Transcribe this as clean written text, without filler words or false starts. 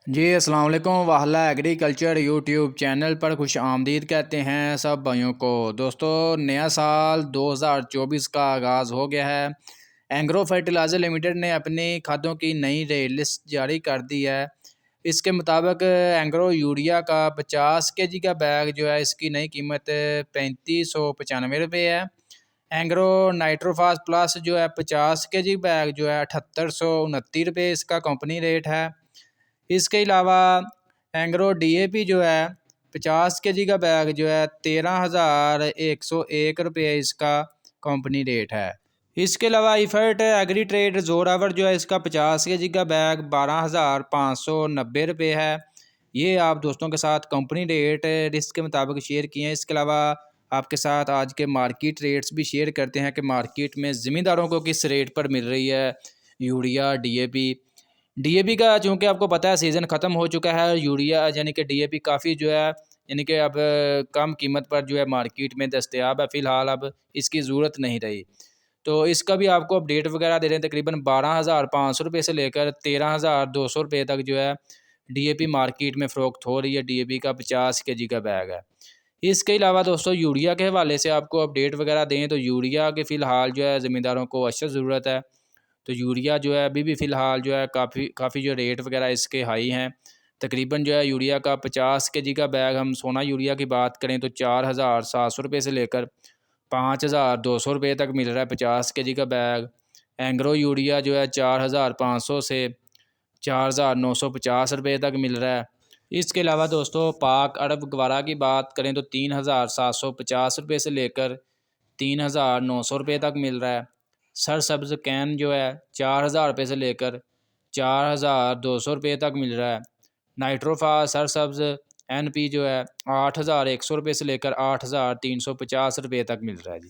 जी अस्सलाम वालेकुम। वाहला agriculture YouTube channel पर खुश आमदीद कहते हैं सब भाइयों को। दोस्तों, नया साल 2024 का आगाज़ हो गया है। एंग्रो फर्टिलाइज़र लिमिटेड ने अपनी खादों की नई रेट लिस्ट जारी कर दी है। इसके मुताबिक एंग्रो यूरिया का 50 केजी का बैग जो है इसकी नई कीमत 3595 रुपये है। एंग्रो नाइट्रोफास प्लस जो है 50 केजी बैग जो है 7829 रुपये इसका कंपनी रेट है। इसके अलावा एंग्रो डीएपी जो है 50 केजी का बैग जो है 13,101 रुपये इसका कंपनी रेट है। इसके अलावा इफर्ट एग्री ट्रेड जोरावर जो है इसका 50 केजी का बैग 12,590 रुपये है। ये आप दोस्तों के साथ कंपनी रेट लिस्ट के मुताबिक शेयर किए हैं। इसके अलावा आपके साथ आज के मार्केट रेट्स भी शेयर करते हैं कि मार्केट में ज़मींदारों को किस रेट पर मिल रही है यूरिया डीएपी का। चूँकि आपको पता है सीज़न ख़त्म हो चुका है, यूरिया यानी कि डीएपी काफ़ी जो है यानी कि अब कम कीमत पर जो है मार्केट में दस्तयाब है। फ़िलहाल अब इसकी ज़रूरत नहीं रही, तो इसका भी आपको अपडेट वगैरह दे रहे हैं। तकरीबन 12,500 रुपये से लेकर 13,200 रुपये तक जो है डीएपी मार्केट में फ़रोख्त हो रही है। डीएपी का 50 केजी का बैग है। इसके अलावा दोस्तों, यूरिया के हवाले से आपको अपडेट वगैरह दें तो यूरिया के फ़िलहाल जो है ज़मींदारों को अशद ज़रूरत है। तो यूरिया जो है अभी भी फ़िलहाल जो है काफ़ी जो रेट वगैरह इसके हाई हैं। तकरीबन जो है यूरिया का 50 केजी का बैग, हम सोना यूरिया की बात करें तो 4,700 रुपये से लेकर 5,200 रुपये तक मिल रहा है 50 केजी का बैग। एंग्रो यूरिया जो है 4,500 से 4,950 रुपये तक मिल रहा है। इसके अलावा दोस्तों, पाक अरब गवारा की बात करें तो 3,750 रुपये से लेकर 3,900 रुपये तक मिल रहा है। सरसब्ज़ कैन जो है 4,000 रुपये से लेकर 4,200 रुपये तक मिल रहा है। नाइट्रोफा सरसब्ज़ एनपी जो है 8,100 रुपये से लेकर 8,350 रुपये तक मिल रहा है जी।